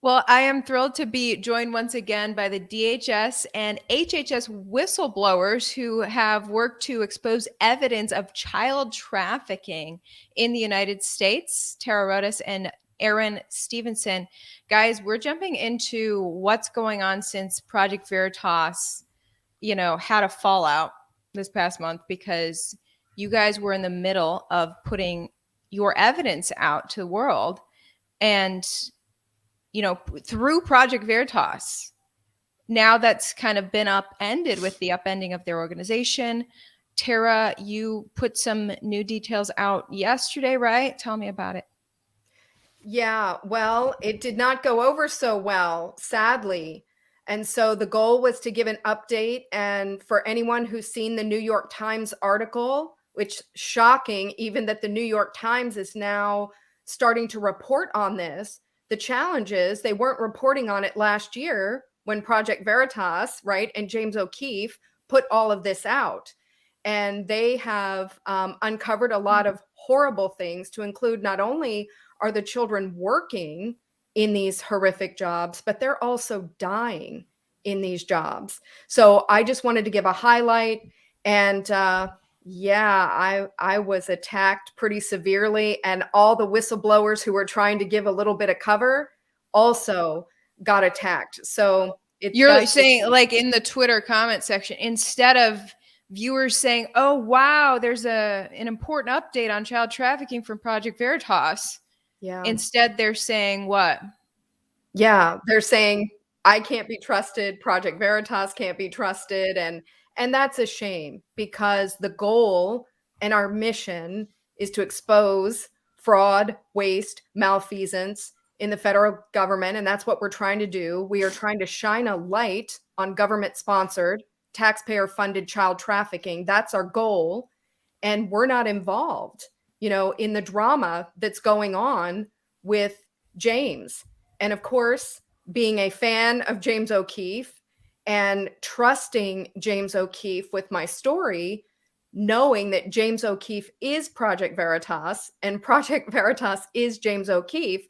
Well, I am thrilled to be joined once again by the DHS and HHS whistleblowers who have worked to expose evidence of child trafficking in the United States. Tara Rodas and Aaron Stevenson. Guys, we're jumping into what's going on since Project Veritas, had a fallout this past month because you guys were in the middle of putting your evidence out to the world. And through Project Veritas, now that's kind of been upended with the upending of their organization. Tara, you put some new details out yesterday, right? Tell me about it. Yeah, well, it did not go over so well, sadly. And so the goal was to give an update. And for anyone who's seen the New York Times article, which shocking, even that the New York Times is now starting to report on this. The challenge is they weren't reporting on it last year when Project Veritas, right, and James O'Keefe put all of this out. And they have uncovered a lot of horrible things, to include not only are the children working in these horrific jobs, but they're also dying in these jobs. So I just wanted to give a highlight. And I was attacked pretty severely. And all the whistleblowers who were trying to give a little bit of cover also got attacked. So you're saying, like, in the Twitter comment section, instead of viewers saying, oh, wow, there's an important update on child trafficking from Project Veritas. Yeah. Instead, they're saying what? Yeah, they're saying I can't be trusted. Project Veritas can't be trusted. And that's a shame, because the goal and our mission is to expose fraud, waste, malfeasance in the federal government. And that's what we're trying to do. We are trying to shine a light on government-sponsored, taxpayer-funded child trafficking. That's our goal. And we're not involved, in the drama that's going on with James. And of course, being a fan of James O'Keefe and trusting James O'Keefe with my story, knowing that James O'Keefe is Project Veritas and Project Veritas is James O'Keefe,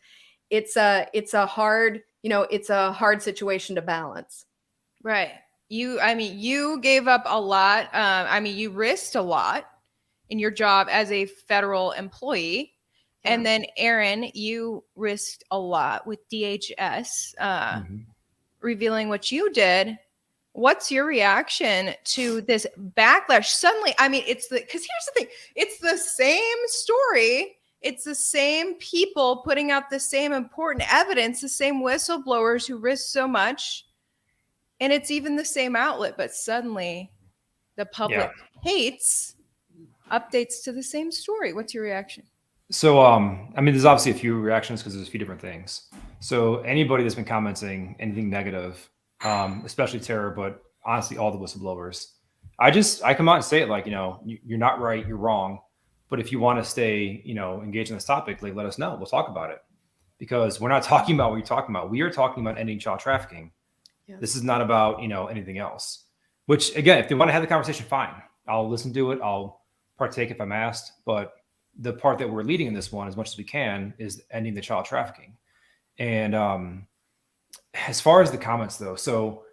it's a hard situation to balance. Right. You gave up a lot. You risked a lot in your job as a federal employee. Yeah. And then, Aaron, you risked a lot with DHS, revealing what you did. What's your reaction to this backlash? Suddenly, because here's the thing, it's the same story. It's the same people putting out the same important evidence, the same whistleblowers who risk so much. And it's even the same outlet, but suddenly the public hates updates to the same story. What's your reaction? So, there's obviously a few reactions because there's a few different things. So anybody that's been commenting anything negative, especially Tara, but honestly, all the whistleblowers, I come out and say it like, you're not right, you're wrong. But if you want to stay, engaged in this topic, like, let us know. We'll talk about it, because we're not talking about what you're talking about. We are talking about ending child trafficking. Yeah. This is not about, anything else, which, again, if they want to have the conversation, fine. I'll listen to it. I'll partake if I'm asked. But the part that we're leading in this one, as much as we can, is ending the child trafficking. And as far as the comments, though, so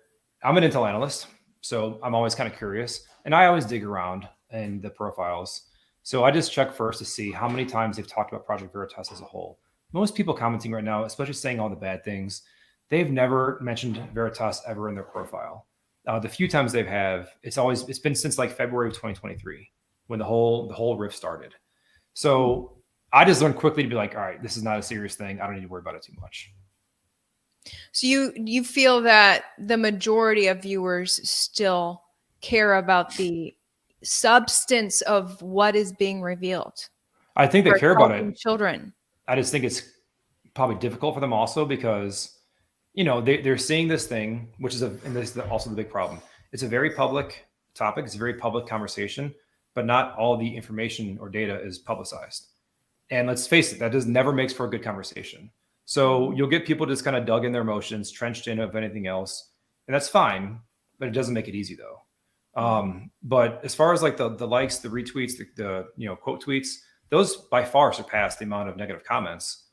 I'm an intel analyst, so I'm always kind of curious, and I always dig around in the profiles. So I just check first to see how many times they've talked about Project Veritas as a whole. Most people commenting right now, especially saying all the bad things, they've never mentioned Veritas ever in their profile. The few times they have, it's been since like February of 2023 when the whole rift started. So I just learned quickly to be like, all right, this is not a serious thing. I don't need to worry about it too much. So you feel that the majority of viewers still care about the substance of what is being revealed? I think they care about it. Children. I just think it's probably difficult for them also because, they're seeing this thing, which is and this is also the big problem. It's a very public topic. It's a very public conversation, but not all the information or data is publicized. And let's face it, that never makes for a good conversation. So you'll get people just kind of dug in their emotions, trenched in of anything else. And that's fine, but it doesn't make it easy though. But as far as like the likes, the retweets, the quote tweets, those by far surpass the amount of negative comments.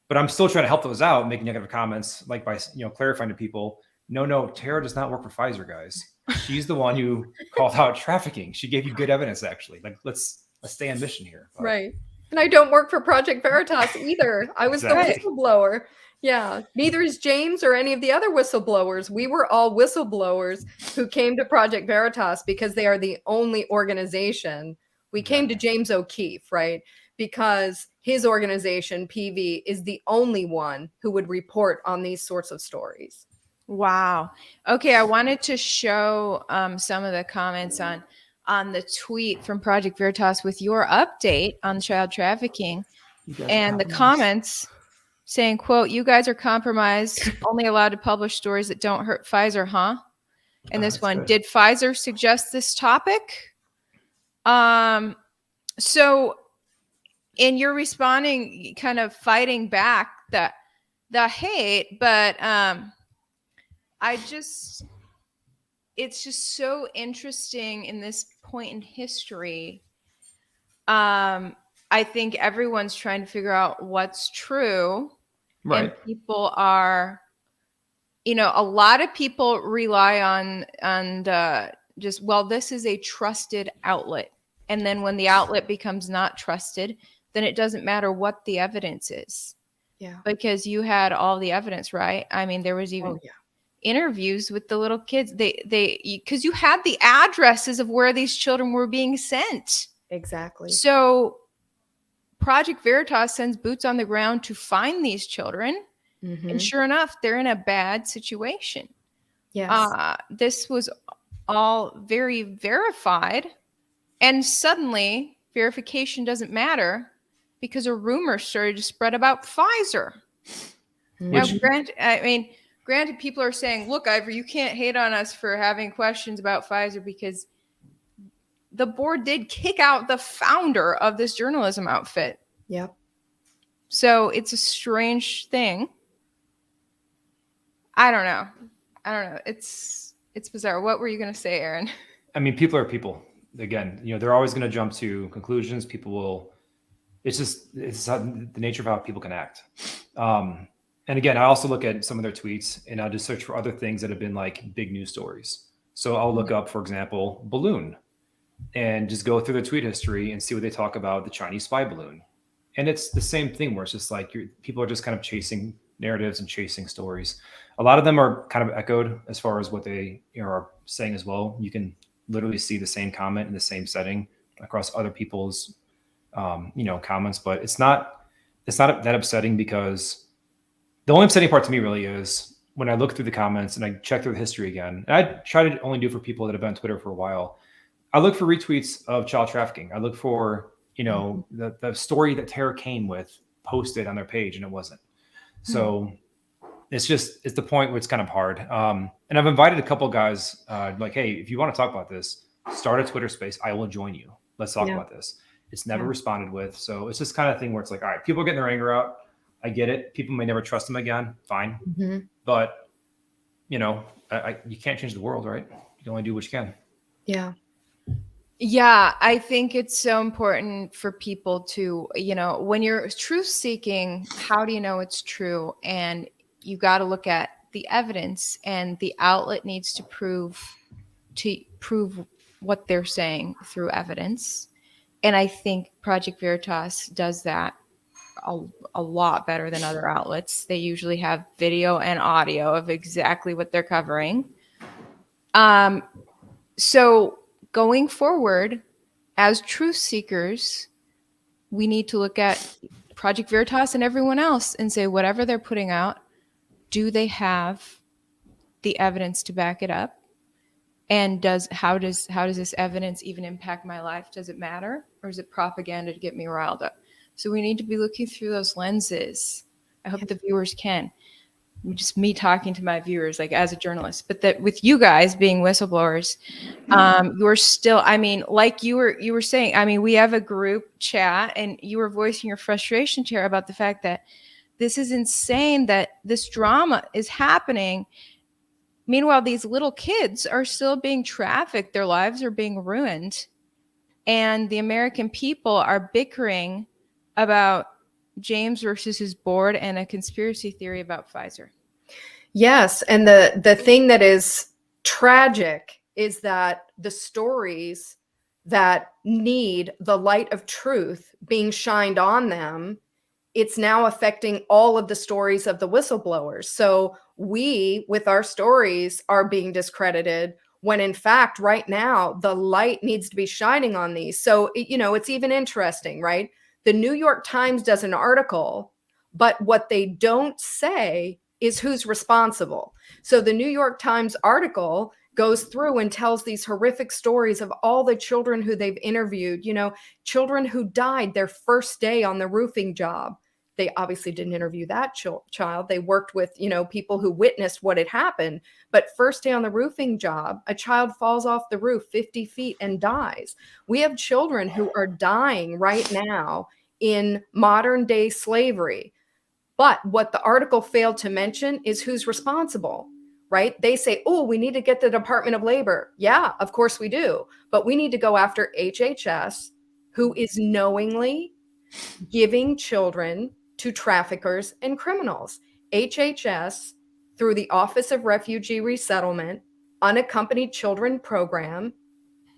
But I'm still trying to help those out, making negative comments, like by clarifying to people, no, Tara does not work for Pfizer, guys. She's the one who called out trafficking. She gave you good evidence, actually. Like let's stay on mission here. But. Right. And I don't work for Project Veritas either. I was exactly. the whistleblower. Yeah. Neither is James or any of the other whistleblowers. We were all whistleblowers who came to Project Veritas because they are the only organization. We came to James O'Keefe, right? Because his organization, PV, is the only one who would report on these sorts of stories. Wow. Okay, I wanted to show some of the comments on the tweet from Project Veritas with your update on child trafficking, and the comments saying, quote, "You guys are compromised, only allowed to publish stories that don't hurt Pfizer, huh?" And this one, good. Did Pfizer suggest this topic? So in your responding, kind of fighting back the hate, but it's just so interesting in this point in history. I think everyone's trying to figure out what's true. Right. And people are, a lot of people rely on just, well, this is a trusted outlet. And then when the outlet becomes not trusted, then it doesn't matter what the evidence is. Yeah. Because you had all the evidence, right? I mean, there was even interviews with the little kids. Because you had the addresses of where these children were being sent. Exactly. So Project Veritas sends boots on the ground to find these children. Mm-hmm. And sure enough, they're in a bad situation. Yes. This was all very verified. And suddenly, verification doesn't matter because a rumor started to spread about Pfizer. Now, granted, people are saying, look, Ivor, you can't hate on us for having questions about Pfizer because the board did kick out the founder of this journalism outfit. Yep. So it's a strange thing. I don't know. It's bizarre. What were you going to say, Aaron? I mean, people are people. Again, they're always going to jump to conclusions. People will, it's the nature of how people can act. And again, I also look at some of their tweets and I'll just search for other things that have been like big news stories. So I'll look up, for example, balloon and just go through the tweet history and see what they talk about the Chinese spy balloon. And it's the same thing where it's just like people are just kind of chasing narratives and chasing stories. A lot of them are kind of echoed as far as what they are saying as well. You can literally see the same comment in the same setting across other people's, comments, but it's not that upsetting because the only upsetting part to me really is when I look through the comments and I check through the history again, and I try to only do for people that have been on Twitter for a while. I look for retweets of child trafficking. I look for, the story that Tara came with posted on their page and it wasn't. So it's the point where it's kind of hard. And I've invited a couple guys like, hey, if you want to talk about this, start a Twitter space. I will join you. Let's talk about this. It's never responded with. So it's this kind of thing where it's like, all right, people are getting their anger out. I get it. People may never trust them again. Fine. Mm-hmm. But, you can't change the world, right? You can only do what you can. Yeah. Yeah, I think it's so important for people to, when you're truth seeking, how do you know it's true? And you got to look at the evidence, and the outlet needs to prove what they're saying through evidence. And I think Project Veritas does that a lot better than other outlets. They usually have video and audio of exactly what they're covering. So going forward, as truth seekers, we need to look at Project Veritas and everyone else and say, whatever they're putting out, do they have the evidence to back it up? And how does this evidence even impact my life? Does it matter? Or is it propaganda to get me riled up? So we need to be looking through those lenses. I hope the viewers can. Just me talking to my viewers, like as a journalist, but that with you guys being whistleblowers, you're still, like you were saying, we have a group chat and you were voicing your frustration, Tara, about the fact that this is insane that this drama is happening. Meanwhile, these little kids are still being trafficked. Their lives are being ruined. And the American people are bickering about James versus his board and a conspiracy theory about Pfizer. Yes, and the thing that is tragic is that the stories that need the light of truth being shined on them, it's now affecting all of the stories of the whistleblowers. So we, with our stories, are being discredited when in fact, right now, the light needs to be shining on these. So, it's even interesting, right? The New York Times does an article, but what they don't say is who's responsible. So the New York Times article goes through and tells these horrific stories of all the children who they've interviewed, children who died their first day on the roofing job. They obviously didn't interview that child. They worked with, people who witnessed what had happened. But first day on the roofing job, a child falls off the roof 50 feet and dies. We have children who are dying right now in modern day slavery. But what the article failed to mention is who's responsible, right? They say, oh, we need to get the Department of Labor. Yeah, of course we do. But we need to go after HHS, who is knowingly giving children to traffickers and criminals. HHS, through the Office of Refugee Resettlement, Unaccompanied Children Program,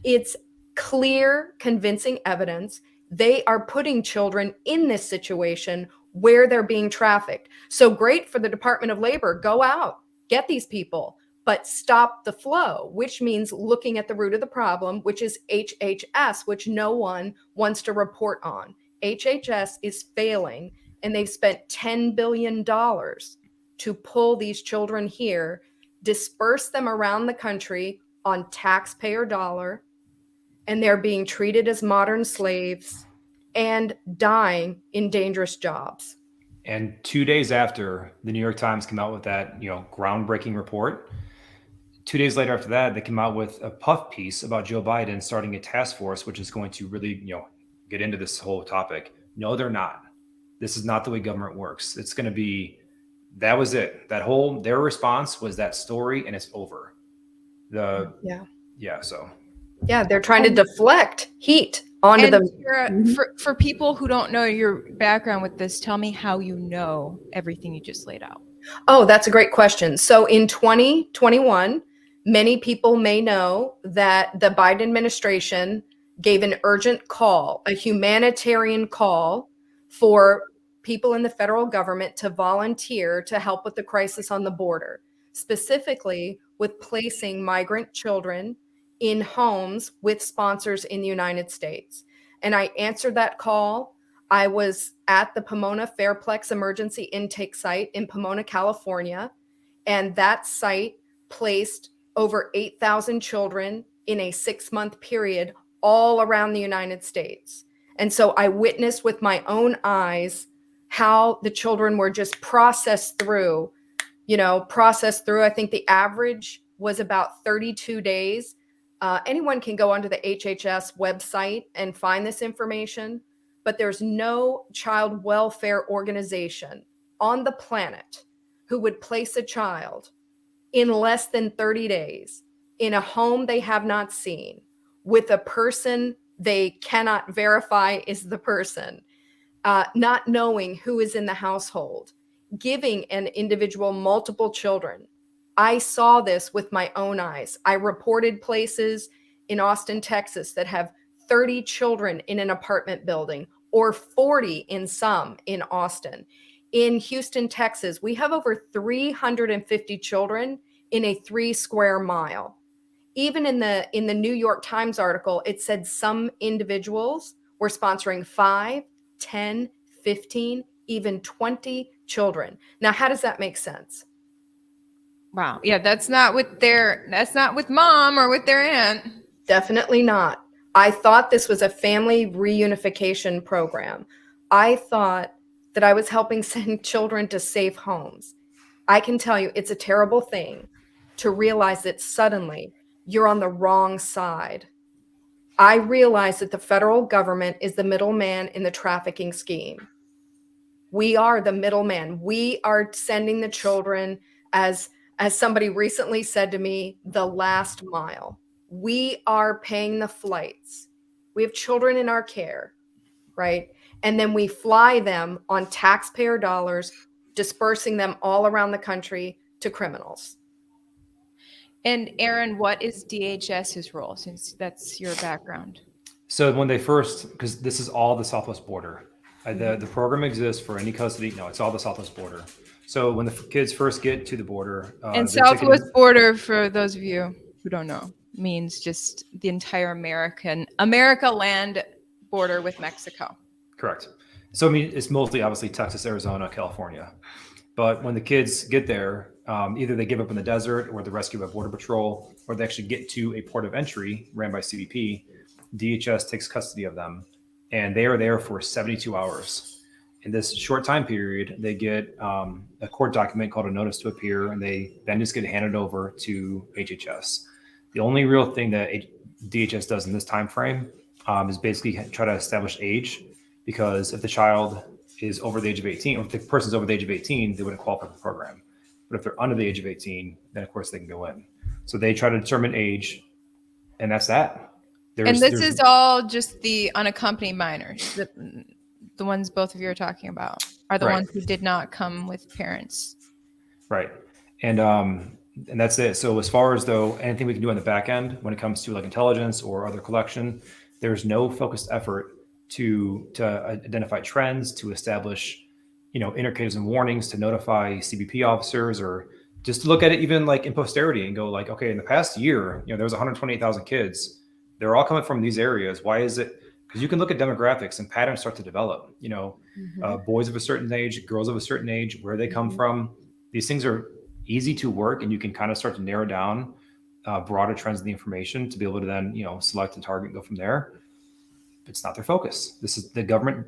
it's clear, convincing evidence they are putting children in this situation where they're being trafficked. So great for the Department of Labor. Go out, get these people, but stop the flow, which means looking at the root of the problem, which is HHS, which no one wants to report on. HHS is failing, and they've spent $10 billion to pull these children here, disperse them around the country on taxpayer dollar, and they're being treated as modern slaves and dying in dangerous jobs. And 2 days after the New York Times came out with that, groundbreaking report, 2 days later after that, they came out with a puff piece about Joe Biden starting a task force, which is going to really, get into this whole topic. No, they're not. This is not the way government works. It's going to be, that was it. Their response was that story, and it's over. So. Yeah, they're trying to deflect heat onto And them. for people who don't know your background with this, tell me how you know everything you just laid out. Oh, that's a great question. So in 2021, many people may know that the Biden administration gave an urgent call, a humanitarian call for people in the federal government to volunteer to help with the crisis on the border, specifically with placing migrant children in homes with sponsors in the United States. And I answered that call. I was at the Pomona Fairplex Emergency Intake Site in Pomona, California, and that site placed over 8,000 children in a 6-month period all around the United States. And so I witnessed with my own eyes how the children were just processed through. I think the average was about 32 days. Anyone can go onto the HHS website and find this information, but there's no child welfare organization on the planet who would place a child in less than 30 days in a home they have not seen with a person they cannot verify is the person, not knowing who is in the household, giving an individual multiple children. I saw this with my own eyes. I reported places in Austin, Texas that have 30 children in an apartment building, or 40 in some in Austin. In Houston, Texas, we have over 350 children in a 3 square mile. Even in the New York Times article, it said some individuals were sponsoring 5, 10, 15, even 20 children. Now, how does that make sense? Wow. Yeah, that's not with mom or with their aunt. Definitely not. I thought this was a family reunification program. I thought that I was helping send children to safe homes. I can tell you it's a terrible thing to realize that suddenly you're on the wrong side. I realize that the federal government is the middleman in the trafficking scheme. We are the middleman. We are sending the children, as somebody recently said to me, the last mile. We are paying the flights. We have children in our care, right? and then we fly them on taxpayer dollars, dispersing them all around the country to criminals. And Aaron, what is DHS's role, since that's your background? So when they first, because this is all the Southwest border, the program exists for any custody. No, it's all the Southwest border. So when the kids first get to the border, And they're taken- Southwest border, for those of you who don't know, means just the entire America land border with Mexico. Correct. So I mean, it's mostly obviously Texas, Arizona, California. But when the kids get there, either they give up in the desert, or they're rescued by Border Patrol, or they actually get to a port of entry ran by CBP. DHS takes custody of them, and they are there for 72 hours. In this short time period, they get a court document called a notice to appear, and they then just get handed over to HHS. The only real thing that DHS does in this time frame is basically try to establish age, because if the child is over the age of 18, or if the person's over the age of 18, they wouldn't qualify for the program. But if they're under the age of 18, then of course they can go in. So they try to determine age, and that's that. And this is all just the unaccompanied minors. The ones both of you are talking about are the ones who did not come with parents. Right. And that's it. So as far as though anything we can do on the back end when it comes to like intelligence or other collection, there's no focused effort to identify trends, to establish, indicators and warnings, to notify CBP officers, or just to look at it even like in posterity and go like, okay, in the past year, there was 128,000 kids. They're all coming from these areas. Why is it? Because you can look at demographics and patterns start to develop. Boys of a certain age, girls of a certain age, where they come from. These things are easy to work, and you can kind of start to narrow down broader trends in the information to be able to then, select and target and go from there. It's not their focus. This is the government.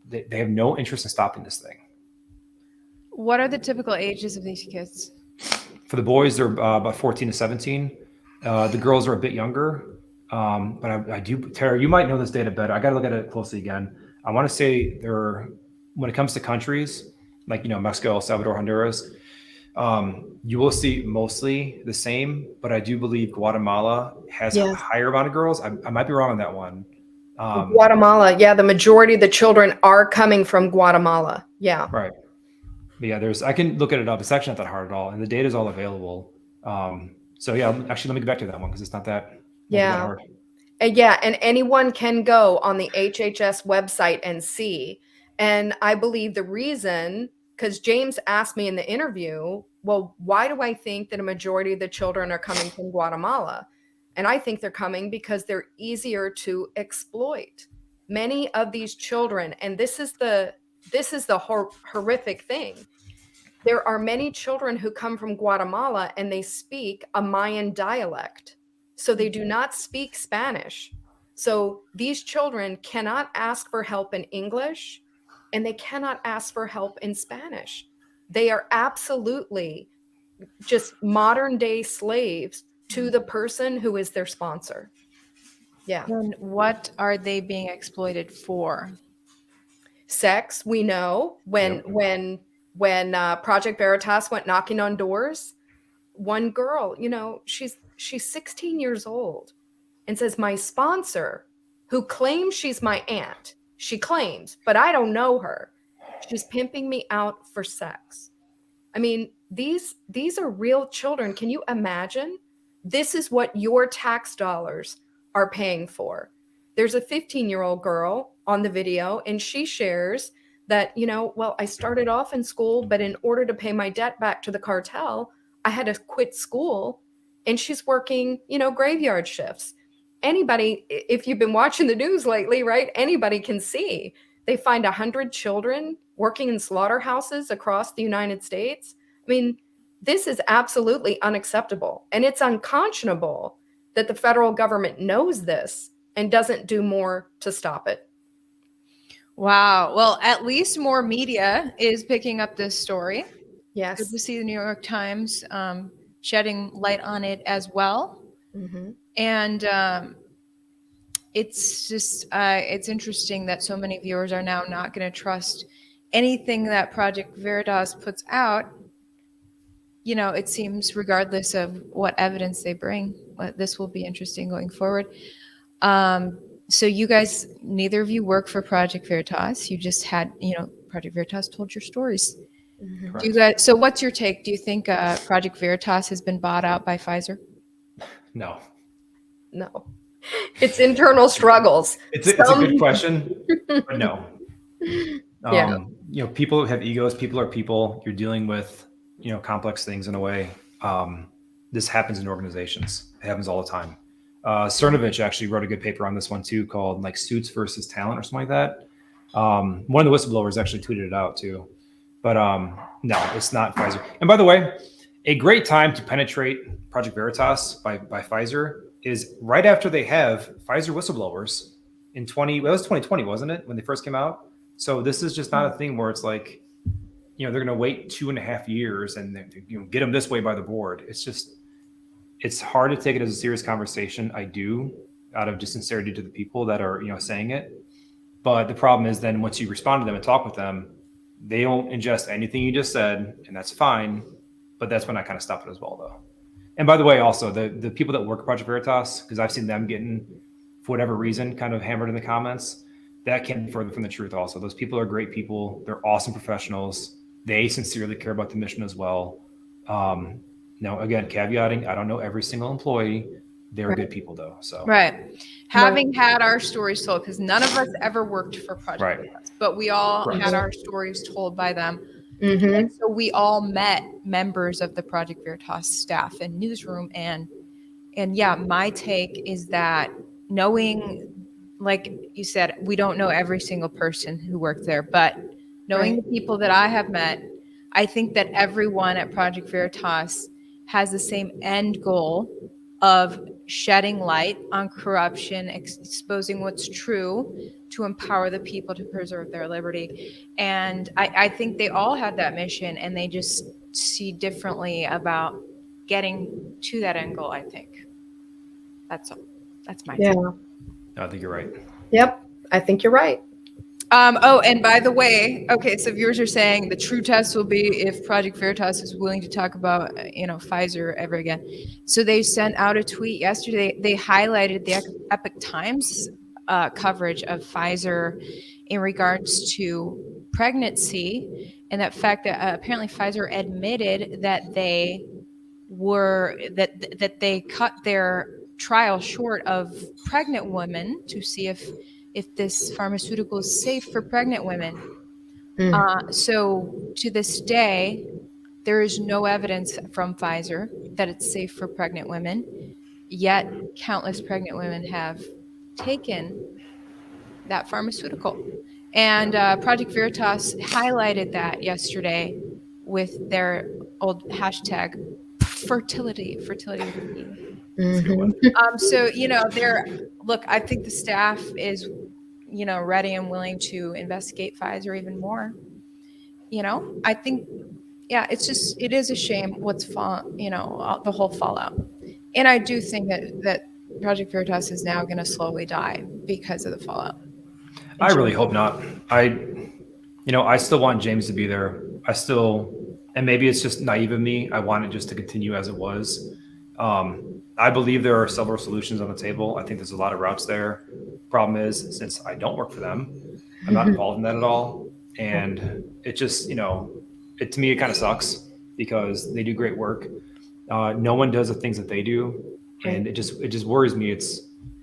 They have no interest in stopping this thing. What are the typical ages of these kids? For the boys, they're about 14 to 17. The girls are a bit younger. But I do, Tara, you might know this data better. I got to look at it closely again. I want to say when it comes to countries like, Mexico, El Salvador, Honduras, you will see mostly the same, but I do believe Guatemala has a higher amount of girls. I might be wrong on that one. Guatemala. Yeah. The majority of the children are coming from Guatemala. Yeah. Right. But yeah, I can look at it up. It's actually not that hard at all. And the data is all available. So yeah, actually let me get back to that one, because it's not that. Yeah. And anyone can go on the HHS website and see. And I believe the reason, because James asked me in the interview, well, why do I think that a majority of the children are coming from Guatemala? And I think they're coming because they're easier to exploit. Many of these children, and this is the horrific thing. There are many children who come from Guatemala and they speak a Mayan dialect. So they do not speak Spanish. So these children cannot ask for help in English, and they cannot ask for help in Spanish. They are absolutely just modern day slaves to the person who is their sponsor. Yeah. And what are they being exploited for? Sex, we know. When Project Veritas went knocking on doors, one girl, she's 16 years old, and says, my sponsor, who claims she's my aunt, she claims, but I don't know her, she's pimping me out for sex. I mean, these are real children. Can you imagine? This is what your tax dollars are paying for. There's a 15-year-old girl on the video, and she shares that, I started off in school, but in order to pay my debt back to the cartel, I had to quit school. And she's working, graveyard shifts. Anybody, if you've been watching the news lately, right? Anybody can see. They find 100 children working in slaughterhouses across the United States. I mean, this is absolutely unacceptable. And it's unconscionable that the federal government knows this and doesn't do more to stop it. Wow. Well, at least more media is picking up this story. Yes. Good to see the New York Times shedding light on it as well. Mm-hmm. And it's just, it's interesting that so many viewers are now not going to trust anything that Project Veritas puts out. It seems, regardless of what evidence they bring. This will be interesting going forward. So you guys, neither of you work for Project Veritas. You just had, Project Veritas told your stories. Mhm. Do you guys? So what's your take? Do you think Project Veritas has been bought out by Pfizer? No. No, it's internal struggles. It's a good question, but no. Yeah. People have egos. People are people. You're dealing with, complex things in a way. This happens in organizations. It happens all the time. Cernovich actually wrote a good paper on this one too, called like suits versus talent or something like that. One of the whistleblowers actually tweeted it out too. But no, it's not Pfizer. And by the way, a great time to penetrate Project Veritas by Pfizer is right after they have Pfizer whistleblowers in 2020, wasn't it, when they first came out? So this is just not a thing where it's like, they're going to wait 2.5 years and get them this way by the board. It's hard to take it as a serious conversation. I do, out of just sincerity to the people that are, saying it. But the problem is then once you respond to them and talk with them, they don't ingest anything you just said, and that's fine. But that's when I kind of stop it as well, though. And by the way, also the people that work at Project Veritas, because I've seen them getting, for whatever reason, kind of hammered in the comments, that can be further from the truth also. Those people are great people. They're awesome professionals. They sincerely care about the mission as well. Now, again, caveating, I don't know every single employee. They're good people, though. So Right. Having had our stories told, because none of us ever worked for Project Veritas, but we all had our stories told by them. And so we all met members of the Project Veritas staff and newsroom. And yeah, my take is that knowing, like you said, we don't know every single person who worked there, but knowing the people that I have met, I think that everyone at Project Veritas has the same end goal of shedding light on corruption, exposing what's true to empower the people to preserve their liberty. And I think they all had that mission, and they just see differently about getting to that end goal, I think. That's all. That's my take. I think you're right. Yep. I think you're right. Oh, and by the way, okay, so viewers are saying the true test will be if Project Veritas is willing to talk about, Pfizer ever again. So they sent out a tweet yesterday. They highlighted the Epic Times coverage of Pfizer in regards to pregnancy, and that fact that apparently Pfizer admitted that they they cut their trial short of pregnant women to see if this pharmaceutical is safe for pregnant women. So to this day, there is no evidence from Pfizer that it's safe for pregnant women, yet countless pregnant women have taken that pharmaceutical. And Project Veritas highlighted that yesterday with their old hashtag fertility with a P. That's a good one. So, look, I think the staff is, ready and willing to investigate Pfizer even more. I think, it is a shame the whole fallout. And I do think that Project Veritas is now going to slowly die because of the fallout. I really hope not. I still want James to be there. And maybe it's just naive of me. I want it just to continue as it was. I believe there are several solutions on the table. I think there's a lot of routes there. Problem is, since I don't work for them, I'm not involved in that at all. And it just, to me, it kind of sucks because they do great work. No one does the things that they do. And it just worries me. It's,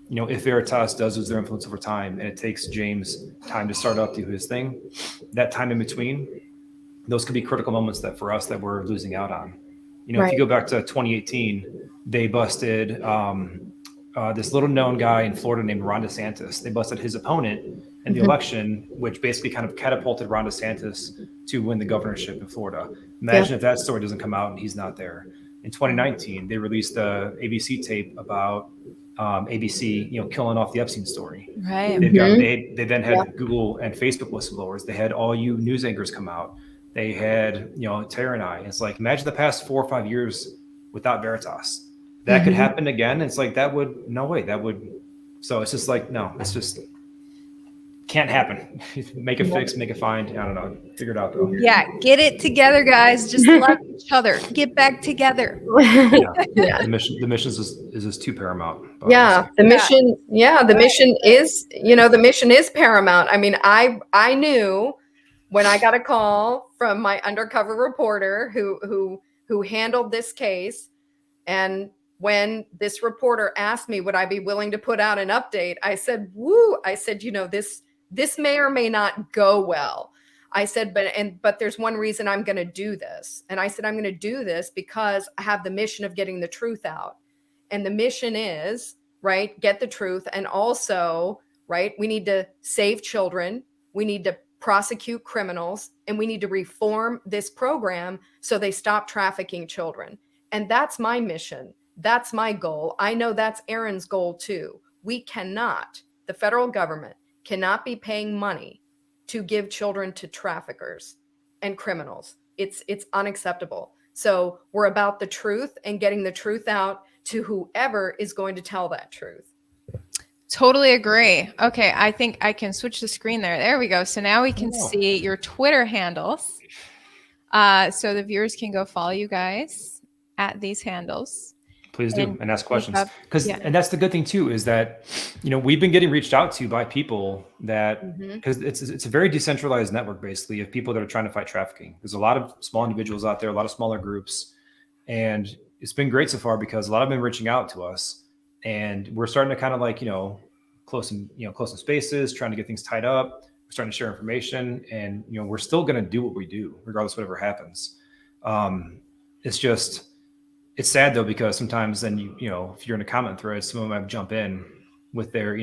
if Veritas does lose their influence over time and it takes James time to start up, do his thing, that time in between, those could be critical moments that for us that we're losing out on. If you go back to 2018, they busted this little known guy in Florida named Ron DeSantis. They busted his opponent in the election, which basically kind of catapulted Ron DeSantis to win the governorship in Florida. Imagine if that story doesn't come out and he's not there. In 2019, they released a ABC tape about ABC, killing off the Epstein story. Right. They then had Google and Facebook whistleblowers. They had all you news anchors come out. They had, Tara and I. It's like, imagine the past 4 or 5 years without Veritas. That could happen again. It's like, no way. So it's just like, no, it's just, can't happen. Make a fix, make a find. I don't know. Figure it out though. Yeah, get it together, guys. Just love each other. Get back together. Yeah. The mission is just too paramount. But Yeah, the mission. Yeah, the mission is. The mission is paramount. I mean, I knew when I got a call from my undercover reporter who handled this case, and when this reporter asked me would I be willing to put out an update, I said, "Woo!" I said, this may or may not go well. I said, but there's one reason I'm going to do this, and I said I'm going to do this because I have the mission of getting the truth out. And the mission is, right, get the truth. And also, right, we need to save children. We need to prosecute criminals. And we need to reform this program so they stop trafficking children. And that's my mission. That's my goal. I know that's Aaron's goal too. The federal government cannot be paying money to give children to traffickers and criminals. It's unacceptable. So we're about the truth and getting the truth out to whoever is going to tell that truth. Totally agree. Okay, I think I can switch the screen there. There we go. So now we can see your Twitter handles. So the viewers can go follow you guys at these handles. Please do, and ask questions. And that's the good thing too, is that, we've been getting reached out to by people that, because it's a very decentralized network, basically, of people that are trying to fight trafficking. There's a lot of small individuals out there, a lot of smaller groups, and it's been great so far because a lot of them reaching out to us, and we're starting to kind of close in spaces, trying to get things tied up. We're starting to share information, and we're still going to do what we do regardless of whatever happens. It's sad though, because sometimes then if you're in a comment thread, someone might jump in with their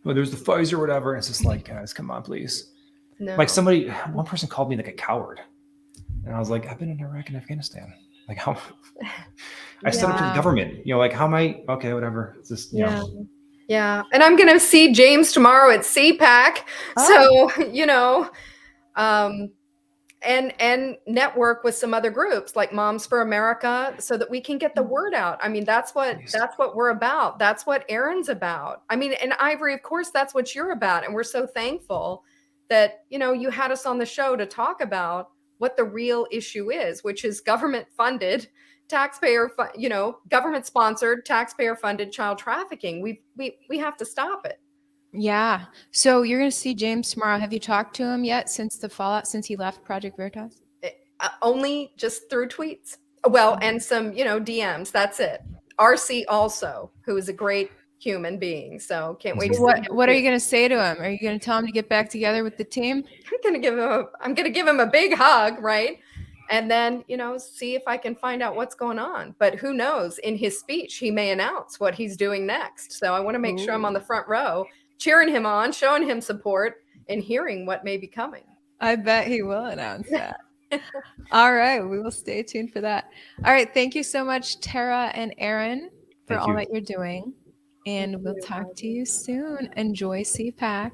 there's the fuzz or whatever. And it's just like, guys, come on, please. No. Like one person called me like a coward, and I was like, I've been in Iraq and Afghanistan. Like how I stood up to the government, how am I? Okay, whatever. It's just, Yeah. And I'm going to see James tomorrow at CPAC. Oh. So, and network with some other groups like Moms for America so that we can get the word out. I mean, that's what we're about. That's what Aaron's about. I mean, and Ivory, of course, that's what you're about. And we're so thankful that, you had us on the show to talk about what the real issue is, which is government funded, government sponsored, taxpayer funded child trafficking. We have to stop it. Yeah. So you're going to see James tomorrow. Have you talked to him yet since the fallout, since he left Project Veritas? Only just through tweets. Well, and some, DMs. That's it. RC also, who is a great human being. So can't wait to see him. What are you going to say to him? Are you going to tell him to get back together with the team? I'm going to give him a big hug, right? And then, see if I can find out what's going on. But who knows? In his speech, he may announce what he's doing next. So I want to make sure I'm on the front row, cheering him on, showing him support, and hearing what may be coming. I bet he will announce that. All right. We will stay tuned for that. All right. Thank you so much, Tara and Aaron, for all that you're doing. And we'll talk to you soon. Enjoy CPAC.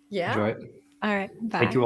Yeah. Enjoy it. All right. Bye. Thank you all.